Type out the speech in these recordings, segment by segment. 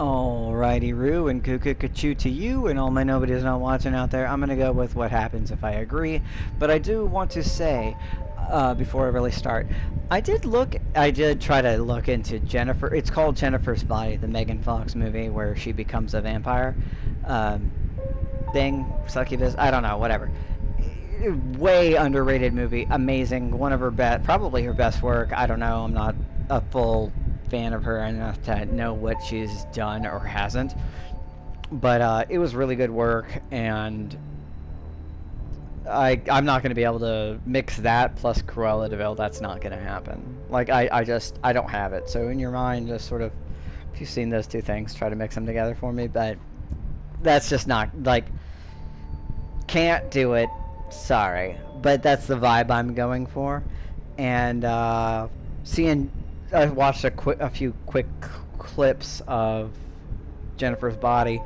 Alrighty, Roo, and cuckoo to you, and all my nobodies not watching out there. I'm gonna go with what happens if I agree, but I do want to say, before I really start, I did try to look into Jennifer. It's called Jennifer's Body, the Megan Fox movie where she becomes a vampire. Thing, succubus, I don't know, whatever. Way underrated movie, amazing, one of her best, probably her best work. I don't know, I'm not a full fan of her enough to know what she's done or hasn't, but it was really good work, and I'm not going to be able to mix that plus Cruella de Vil. That's not going to happen. Like, I don't have it. So in your mind, just sort of, if you've seen those two things, try to mix them together for me. But that's just not, like, can't do it. Sorry. But that's the vibe I'm going for. And I watched a few quick clips of Jennifer's Body,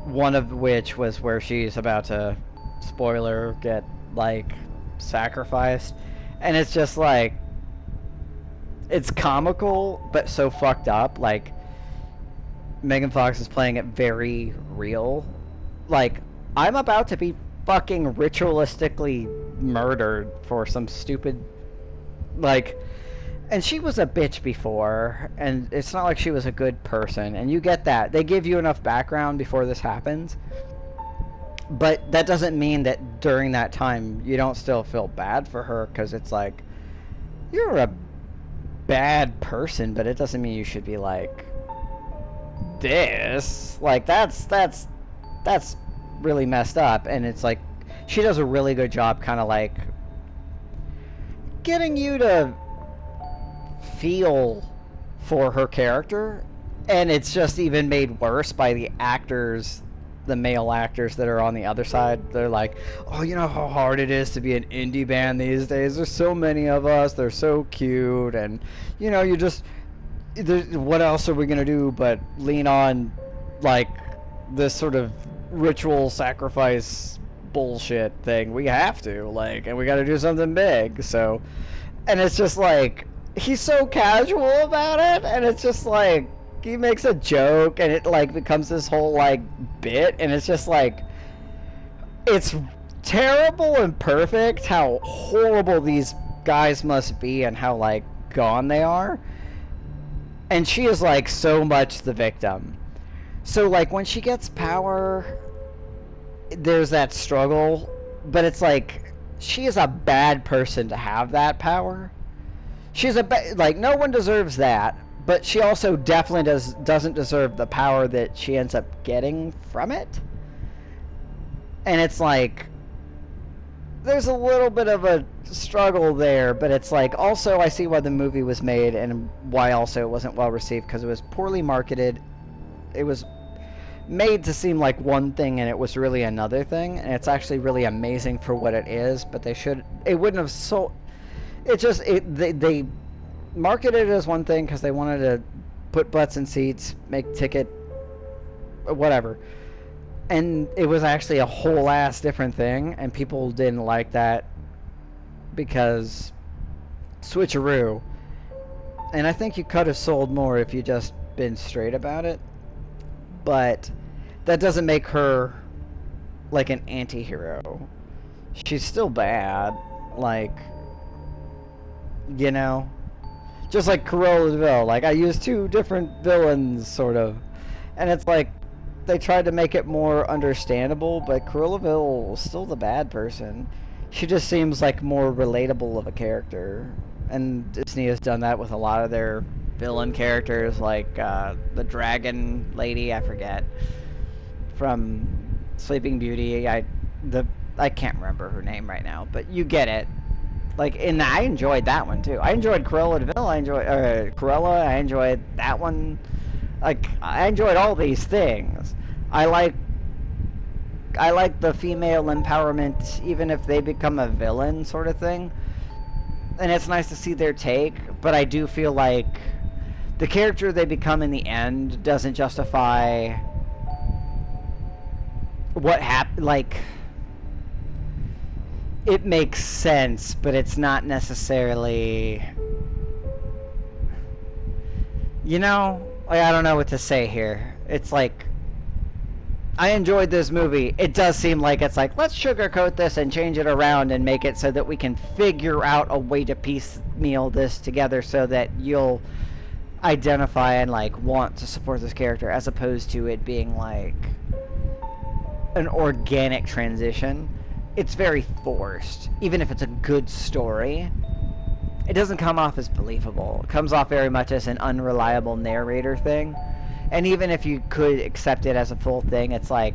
one of which was where she's about to, spoiler, get, like, sacrificed. And it's just, like, it's comical, but so fucked up. Like, Megan Fox is playing it very real. Like, I'm about to be fucking ritualistically murdered for some stupid, like, and she was a bitch before, and it's not like she was a good person, and you get that. They give you enough background before this happens, but that doesn't mean that during that time you don't still feel bad for her, because it's like, you're a bad person, but it doesn't mean you should be like this. Like, that's really messed up, and it's like, she does a really good job kind of like getting you to feel for her character, and it's just even made worse by the actors, the male actors that are on the other side. They're like, oh, you know how hard it is to be an indie band these days, there's so many of us, they're so cute, and you know, what else are we gonna do but lean on like this sort of ritual sacrifice bullshit thing. We have to, like, and we gotta do something big. So, and it's just like, he's so casual about it, and it's just like, he makes a joke, and it like becomes this whole like bit, and it's just like, it's terrible and perfect how horrible these guys must be and how like gone they are, and she is like so much the victim. So like when she gets power, there's that struggle, but it's like, she is a bad person to have that power. She's like, no one deserves that, but she also definitely doesn't deserve the power that she ends up getting from it. And it's like, there's a little bit of a struggle there, but it's like, also I see why the movie was made and why also it wasn't well received, because it was poorly marketed. It was made to seem like one thing and it was really another thing, and it's actually really amazing for what it is, but it wouldn't have they marketed it as one thing because they wanted to put butts in seats, make ticket, whatever, and it was actually a whole ass different thing, and people didn't like that because switcheroo. And I think you could have sold more if you just been straight about it, but that doesn't make her like an anti-hero. She's still bad, like, you know, just like Cruella de Vil. Like, I used two different villains, sort of, and it's like, they tried to make it more understandable, but Cruella de Vil is still the bad person. She just seems like more relatable of a character, and Disney has done that with a lot of their villain characters, like the dragon lady, I forget, from Sleeping Beauty. I can't remember her name right now, but you get it. Like, and I enjoyed that one too. I enjoyed Cruella de Vil. I enjoyed Cruella. I enjoyed that one. Like, I enjoyed all these things. I like the female empowerment, even if they become a villain, sort of thing. And it's nice to see their take, but I do feel like the character they become in the end doesn't justify what happened. Like, it makes sense, but it's not necessarily, you know, like, I don't know what to say here. It's like, I enjoyed this movie. It does seem like it's like, let's sugarcoat this and change it around and make it so that we can figure out a way to piecemeal this together so that you'll identify and like want to support this character, as opposed to it being like an organic transition. It's very forced. Even if it's a good story, it doesn't come off as believable. It comes off very much as an unreliable narrator thing. And even if you could accept it as a full thing, it's like,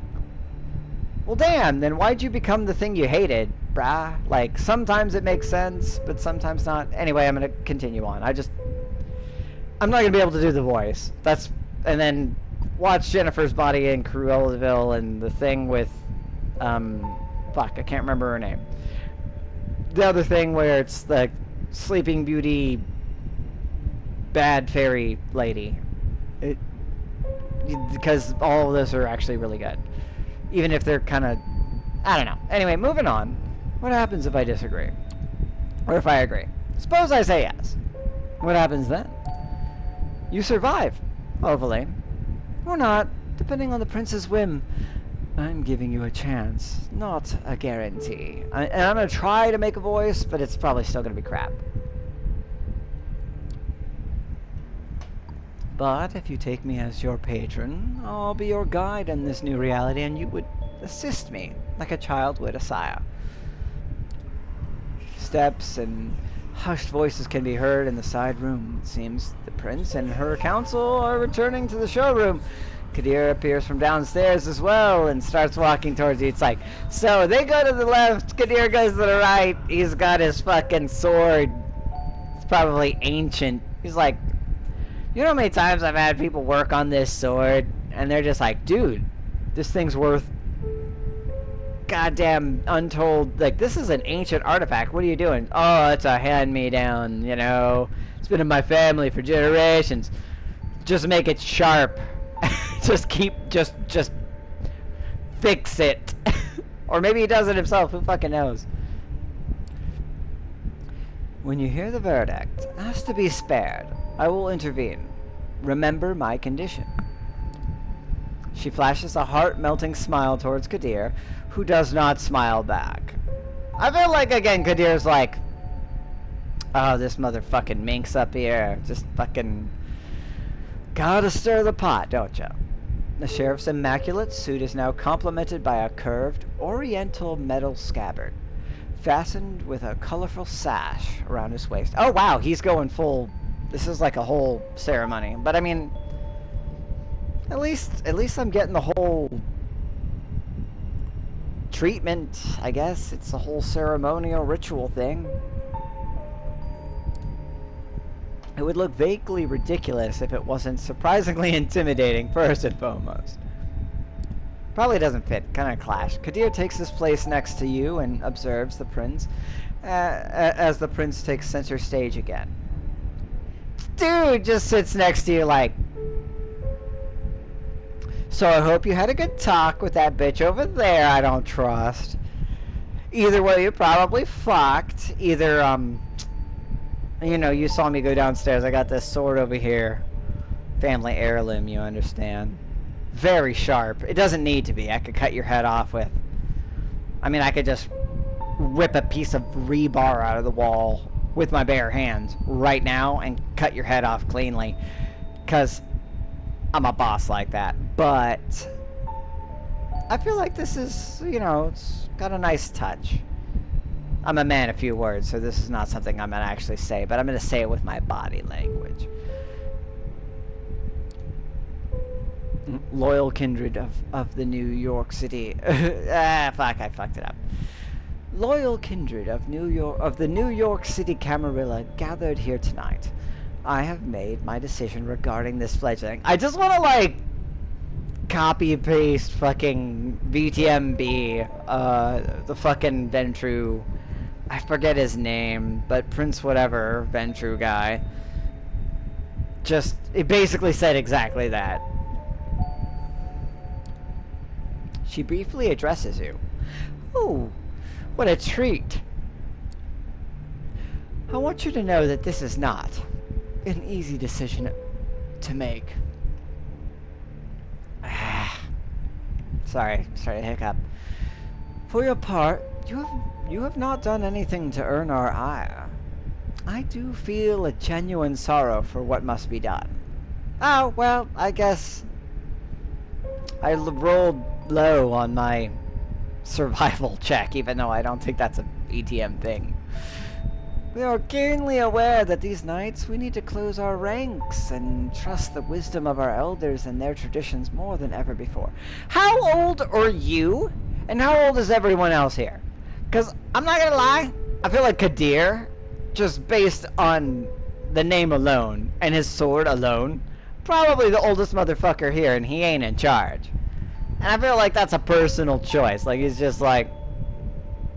well, damn, then why'd you become the thing you hated, brah? Like, sometimes it makes sense, but sometimes not. Anyway, I'm going to continue on. I'm not going to be able to do the voice. And then watch Jennifer's Body in Cruellaville and the thing with, fuck, I can't remember her name. The other thing where it's the Sleeping Beauty bad fairy lady. Because all of those are actually really good. Even if they're kind of, I don't know. Anyway, moving on. What happens if I disagree? Or if I agree? Suppose I say yes. What happens then? You survive, hopefully. Or not, depending on the prince's whim. I'm giving you a chance, not a guarantee. And I'm going to try to make a voice, but it's probably still going to be crap. But if you take me as your patron, I'll be your guide in this new reality, and you would assist me, like a child would a sire. Steps and hushed voices can be heard in the side room. It seems the prince and her council are returning to the showroom. Kadir appears from downstairs as well and starts walking towards you. It's like, so they go to the left, Kadir goes to the right. He's got his fucking sword. It's probably ancient. He's like, you know how many times I've had people work on this sword and they're just like, dude, this thing's worth goddamn untold, like, this is an ancient artifact. What are you doing? Oh, it's a hand-me-down, you know. It's been in my family for generations. Just make it sharp. just fix it. Or maybe he does it himself. Who fucking knows? When you hear the verdict, ask to be spared. I will intervene. Remember my condition. She flashes a heart-melting smile towards Kadir, who does not smile back. I feel like, again, Kadir's like, oh, this motherfucking minx up here. Just fucking gotta stir the pot, don't you? The sheriff's immaculate suit is now complemented by a curved, oriental metal scabbard, fastened with a colorful sash around his waist. Oh, wow, he's going full. This is like a whole ceremony. But, I mean, at least I'm getting the whole treatment, I guess. It's a whole ceremonial ritual thing. It would look vaguely ridiculous if it wasn't surprisingly intimidating, first and foremost. Probably doesn't fit, kind of clash. Kadir takes his place next to you and observes the prince, as the prince takes center stage again. Dude just sits next to you like, so I hope you had a good talk with that bitch over there I don't trust. Either way, you probably fucked. Either, you know, you saw me go downstairs. I got this sword over here. Family heirloom, you understand. Very sharp. It doesn't need to be. I could cut your head off with... I mean, I could just rip a piece of rebar out of the wall with my bare hands right now and cut your head off cleanly. Because I'm a boss like that. But I feel like this is, you know, it's got a nice touch. I'm a man of few words, so this is not something I'm going to actually say, but I'm going to say it with my body language. Loyal kindred of the New York City. Fuck, I fucked it up. Loyal kindred of the New York City Camarilla gathered here tonight. I have made my decision regarding this fledgling. I just want to, like, copy paste fucking VtM, the fucking Ventru. I forget his name, but Prince whatever, Ventru guy. Just, it basically said exactly that. She briefly addresses you. Ooh, what a treat. I want you to know that this is not an easy decision to make. Sorry to hiccup. For your part, you have not done anything to earn our ire. I do feel a genuine sorrow for what must be done. Oh, well, I guess I rolled low on my survival check, even though I don't think that's a VtM thing. We are keenly aware that these nights we need to close our ranks and trust the wisdom of our elders and their traditions more than ever before. How old are you? And how old is everyone else here? Because I'm not gonna lie, I feel like Kadir, just based on the name alone and his sword alone, probably the oldest motherfucker here, and he ain't in charge. And I feel like that's a personal choice. Like, he's just like,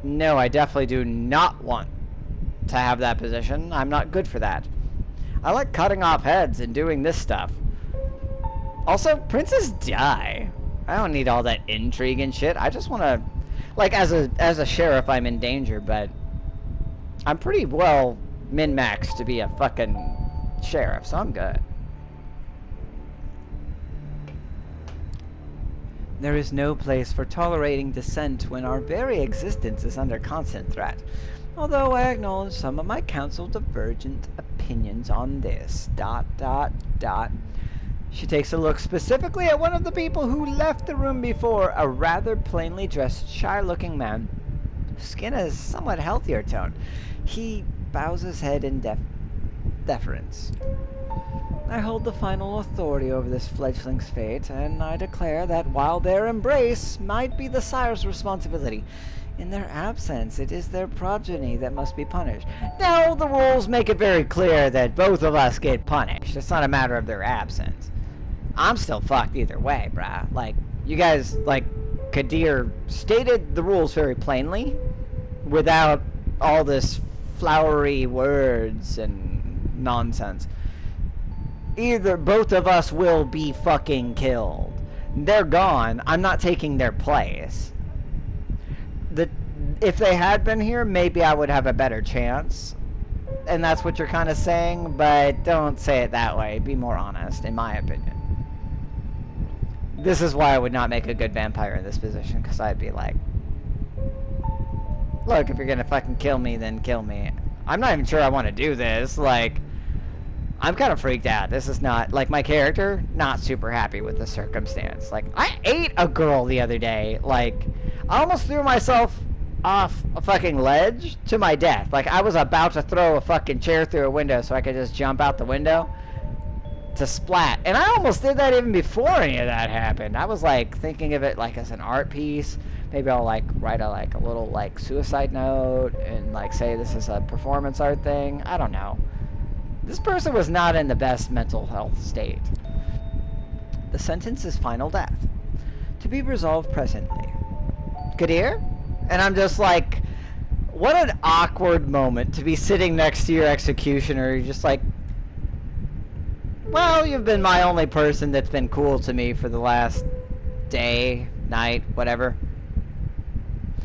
no, I definitely do not want to have that position. I'm not good for that. I like cutting off heads and doing this stuff. Also, princes die. I don't need all that intrigue and shit. I just want to, like, as a sheriff, I'm in danger, but I'm pretty well min-maxed to be a fucking sheriff, so I'm good. There is no place for tolerating dissent when our very existence is under constant threat. Although I acknowledge some of my council divergent opinions on this. ... She takes a look specifically at one of the people who left the room before, a rather plainly dressed, shy-looking man. Skin is somewhat healthier tone. He bows his head in deference. I hold the final authority over this fledgling's fate, and I declare that while their embrace might be the sire's responsibility, in their absence, it is their progeny that must be punished. Now, the rules make it very clear that both of us get punished. It's not a matter of their absence. I'm still fucked either way, bruh. Like, you guys, like, Kadir stated the rules very plainly, without all this flowery words and nonsense. Either both of us will be fucking killed. They're gone. I'm not taking their place. If they had been here, maybe I would have a better chance. And that's what you're kind of saying, but don't say it that way. Be more honest, in my opinion. This is why I would not make a good vampire in this position, because I'd be like, look, if you're gonna fucking kill me, then kill me. I'm not even sure I want to do this. Like, I'm kind of freaked out. This is not, like, my character, not super happy with the circumstance. Like, I ate a girl the other day. Like, I almost threw myself off a fucking ledge to my death. Like, I was about to throw a fucking chair through a window so I could just jump out the window to splat. And I almost did that even before any of that happened. I was, like, thinking of it, like, as an art piece. Maybe I'll, like, write a, like, a little, like, suicide note and, like, say this is a performance art thing. I don't know. This person was not in the best mental health state. The sentence is final death. To be resolved presently. Kadir? And I'm just like, what an awkward moment to be sitting next to your executioner. You're just like, well, you've been my only person that's been cool to me for the last day, night, whatever.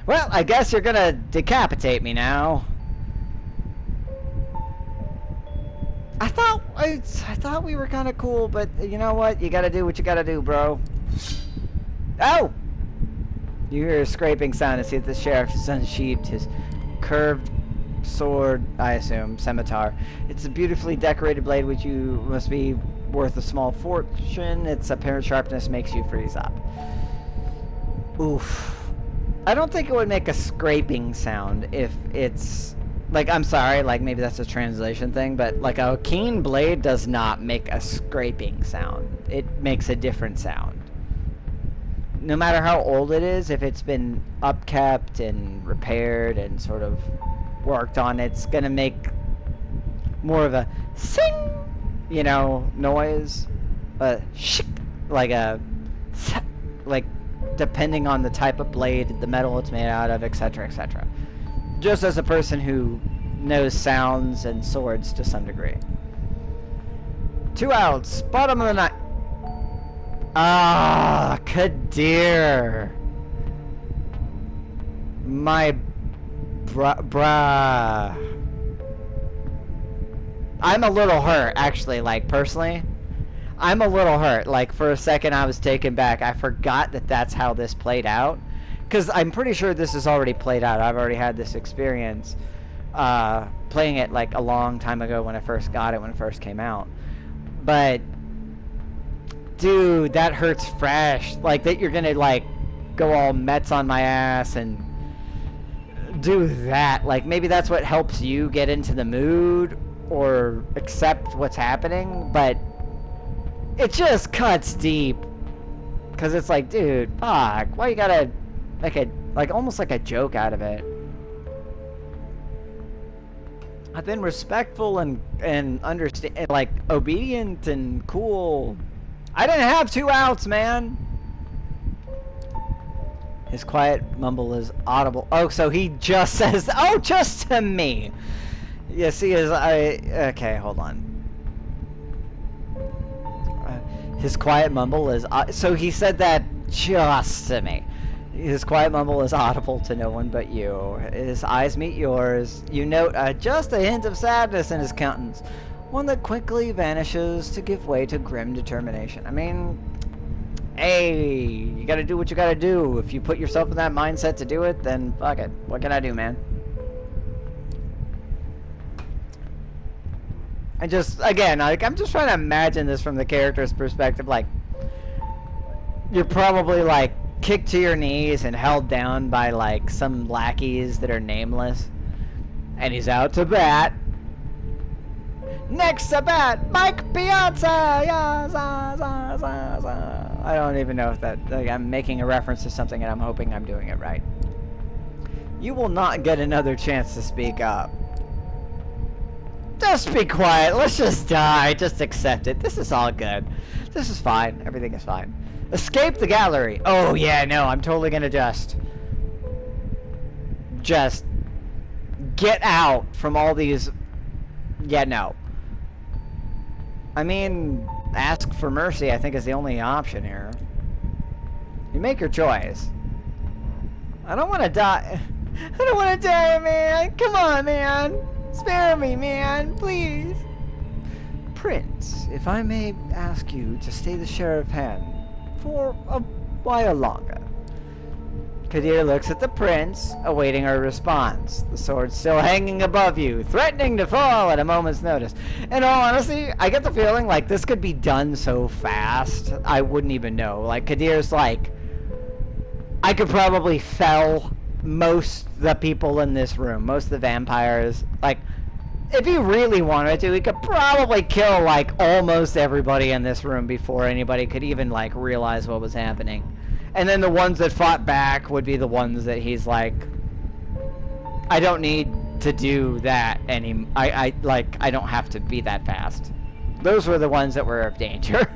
Well, I guess you're gonna decapitate me now. I thought we were kind of cool, but you know what? You gotta do what you gotta do, bro. Oh! You hear a scraping sound and see that the sheriff has unsheathed his curved sword, I assume, scimitar. It's a beautifully decorated blade which you must be worth a small fortune. Its apparent sharpness makes you freeze up. Oof. I don't think it would make a scraping sound if it's... Like, I'm sorry, like, maybe that's a translation thing, but, like, a keen blade does not make a scraping sound. It makes a different sound. No matter how old it is, if it's been upkept and repaired and sort of worked on, it's gonna make more of a sing, you know, noise. Shick, like a, like, depending on the type of blade, the metal it's made out of, etc., etc. Just as a person who knows sounds and swords to some degree. 2 outs, bottom of the night. Ah, Kadir. My bruh. I'm a little hurt, actually, like, personally. I'm a little hurt. Like, for a second I was taken back. I forgot that that's how this played out. Because I'm pretty sure this is already played out. I've already had this experience playing it, like, a long time ago when I first got it, when it first came out. But, dude, that hurts fresh. Like, that you're gonna, like, go all Mets on my ass and do that. Like, maybe that's what helps you get into the mood or accept what's happening, but it just cuts deep. Because it's like, dude, fuck, why you gotta make a, like, almost like a joke out of it? I've been respectful and understand, like, obedient and cool. I didn't have 2 outs, man. His quiet mumble is audible. Oh, so he just says, oh, just to me. Yes, he is. Okay, hold on. His quiet mumble is, so he said that just to me. His quiet mumble is audible to no one but you. His eyes meet yours. You note just a hint of sadness in his countenance. One that quickly vanishes to give way to grim determination. I mean, hey, you gotta do what you gotta do. If you put yourself in that mindset to do it, then fuck it. What can I do, man? And just, again, like, I'm just trying to imagine this from the character's perspective. Like, you're probably, like, kicked to your knees and held down by, like, some lackeys that are nameless. And he's out to bat. Next to bat, Mike Piazza! Yeah, za, za, za, za. I don't even know if that, like, I'm making a reference to something and I'm hoping I'm doing it right. You will not get another chance to speak up. Just be quiet. Let's just die. Just accept it. This is all good. This is fine. Everything is fine. Escape the gallery. Oh, yeah, no. I'm totally gonna just get out from all these... Yeah, no. I mean, ask for mercy, I think, is the only option here. You make your choice. I don't want to die. I don't want to die, man. Come on, man. Spare me, man, please. Prince, if I may ask you to stay the sheriff hand for a while longer. Kadir looks at the prince, awaiting her response. The sword still hanging above you, threatening to fall at a moment's notice. In all honesty, I get the feeling like this could be done so fast, I wouldn't even know. Like, Kadir's like, I could probably fell most the people in this room, most of the vampires. Like, if he really wanted to, he could probably kill, like, almost everybody in this room before anybody could even, like, realize what was happening. And then the ones that fought back would be the ones that he's like, I don't need to do that I don't have to be that fast. Those were the ones that were of danger.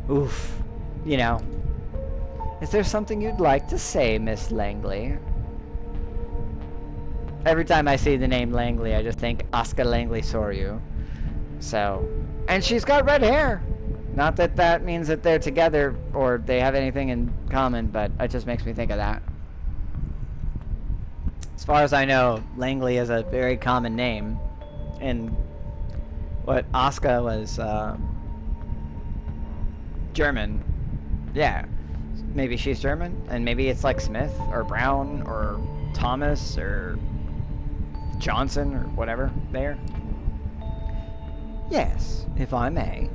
Oof. You know. Is there something you'd like to say, Miss Langley? Every time I see the name Langley, I just think Oscar Langley Soryu. So, and she's got red hair. Not that that means that they're together or they have anything in common, but it just makes me think of that. As far as I know, Langley is a very common name. And what Oscar was German. Yeah. Maybe she's German, and maybe it's like Smith or Brown or Thomas or Johnson or whatever there. Yes, if I may.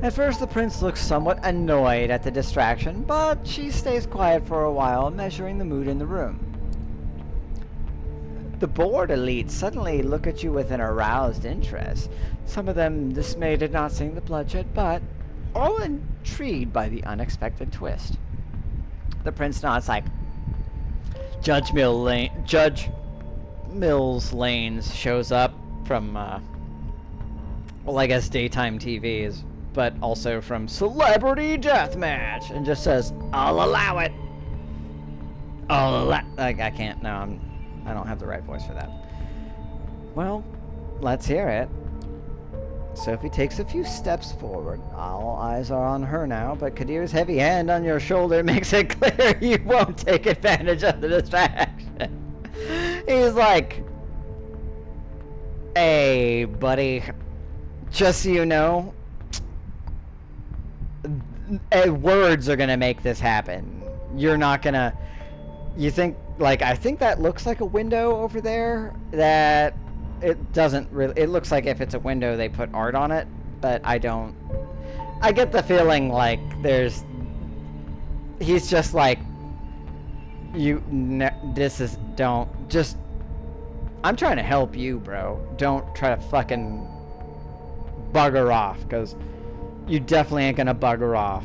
At first the prince looks somewhat annoyed at the distraction, but she stays quiet for a while, measuring the mood in the room. The bored elite suddenly look at you with an aroused interest, some of them dismayed at not seeing the bloodshed, but all intrigued by the unexpected twist. The prince nods like, Judge Mills Lanes shows up from, well, I guess daytime TVs, but also from Celebrity Deathmatch, and just says, I'll allow it. I can't, no, I don't have the right voice for that. Well, let's hear it. Sophie takes a few steps forward. All eyes are on her now, but Kadir's heavy hand on your shoulder makes it clear you won't take advantage of the distraction. He's like, hey, buddy, just so you know, words are gonna make this happen. You're not gonna. You think, like, I think that looks like a window over there. That it doesn't really. It looks like if it's a window, they put art on it, but I don't. I get the feeling like there's. He's just like. This is. Don't. Just. I'm trying to help you, bro. Don't try to fucking bugger off, because you definitely ain't gonna bugger off.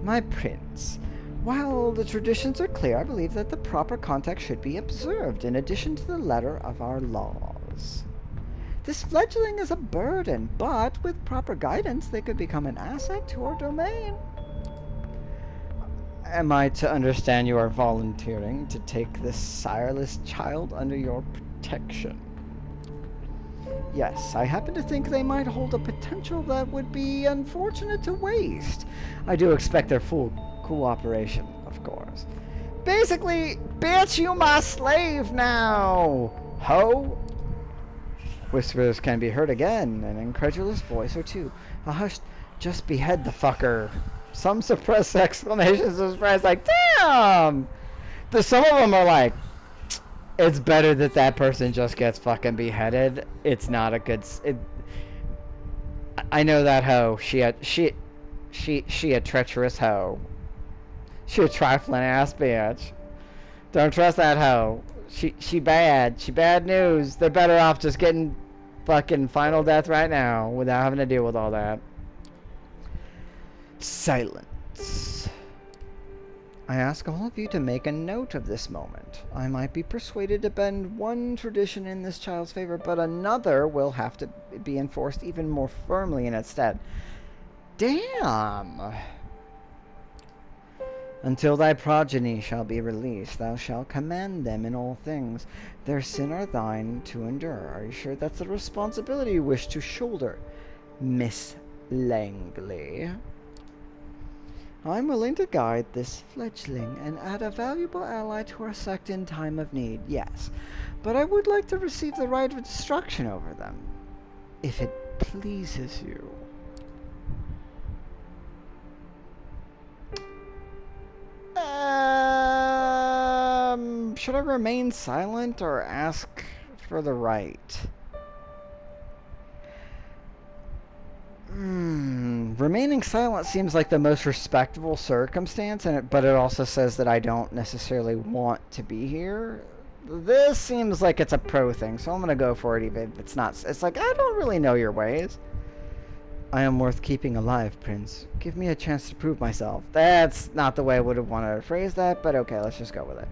My prince, while the traditions are clear, I believe that the proper context should be observed in addition to the letter of our laws. This fledgling is a burden, but with proper guidance, they could become an asset to our domain. Am I to understand you are volunteering to take this sireless child under your protection? Yes, I happen to think they might hold a potential that would be unfortunate to waste. I do expect their full cooperation, of course. Basically, bitch, you my slave now! Ho! Whispers can be heard again, an incredulous voice or two. A hushed, just behead the fucker. Some suppressed exclamations of surprise, like, damn! Some of them are like, it's better that that person just gets fucking beheaded. It's not a good. I know that hoe. She a treacherous hoe. She a trifling ass bitch. Don't trust that hoe. She bad. She bad news. They're better off just getting fucking final death right now without having to deal with all that. Silence. I ask all of you to make a note of this moment. I might be persuaded to bend one tradition in this child's favor, but another will have to be enforced even more firmly in its stead. Damn! Until thy progeny shall be released, thou shalt command them in all things. Their sin are thine to endure. Are you sure that's the responsibility you wish to shoulder, Miss Langley? I'm willing to guide this fledgling and add a valuable ally to our sect in time of need, yes. But I would like to receive the right of destruction over them, if it pleases you. Should I remain silent or ask for the right? Remaining silent seems like the most respectable circumstance, but it also says that I don't necessarily want to be here. This seems like it's a pro thing, so I'm gonna go for it even if it's not. It's like, I don't really know your ways. I am worth keeping alive, Prince. Give me a chance to prove myself. That's not the way I would have wanted to phrase that, but okay, let's just go with it.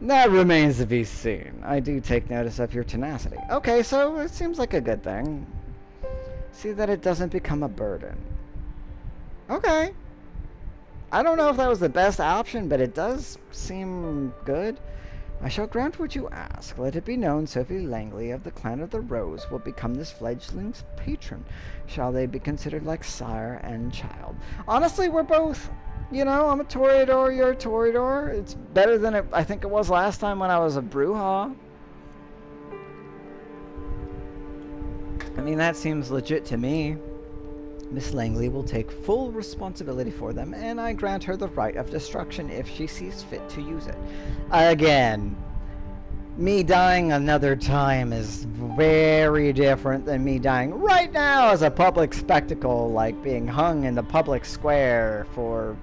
That remains to be seen. I do take notice of your tenacity. Okay, so it seems like a good thing. See that it doesn't become a burden. Okay. I don't know if that was the best option, but it does seem good. I shall grant what you ask. Let it be known Sophie Langley of the Clan of the Rose will become this fledgling's patron. Shall they be considered like sire and child? Honestly, we're both, you know, I'm a Toreador, you're a Toreador. It's better than I think it was last time when I was a Brujah. I mean, that seems legit to me. Miss Langley will take full responsibility for them, and I grant her the right of destruction if she sees fit to use it. Again, me dying another time is very different than me dying right now as a public spectacle, like being hung in the public square for,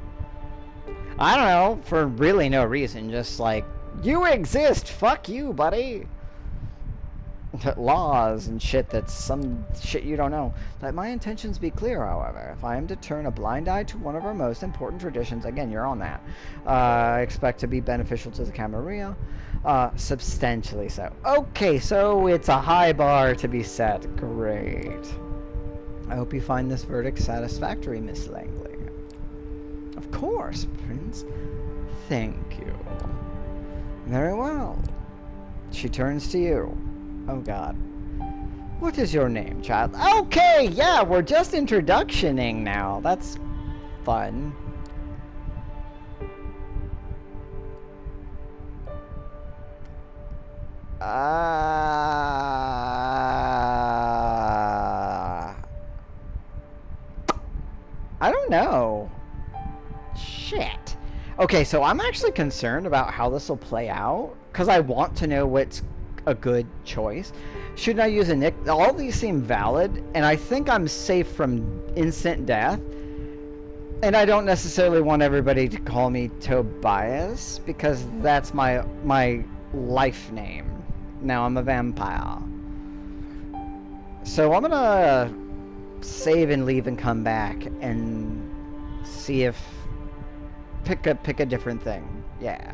I don't know, for really no reason, just like, you exist, fuck you, buddy. Laws and shit that's some shit you don't know. Let my intentions be clear, however. If I am to turn a blind eye to one of our most important traditions, again, you're on that, I expect to be beneficial to the Camarilla, substantially so. Okay, so it's a high bar to be set. Great. I hope you find this verdict satisfactory, Miss Langley. Of course, Prince. Thank you. Very well. She turns to you. Oh god. What is your name, child? Okay, yeah, we're just introductioning now. That's fun. I don't know. Shit. Okay, so I'm actually concerned about how this will play out, because I want to know what's a good choice. Should I use a nick? All these seem valid, and I think I'm safe from instant death. And I don't necessarily want everybody to call me Tobias, because that's my life name. Now I'm a vampire. So I'm gonna save and leave and come back and see if pick a different thing. Yeah.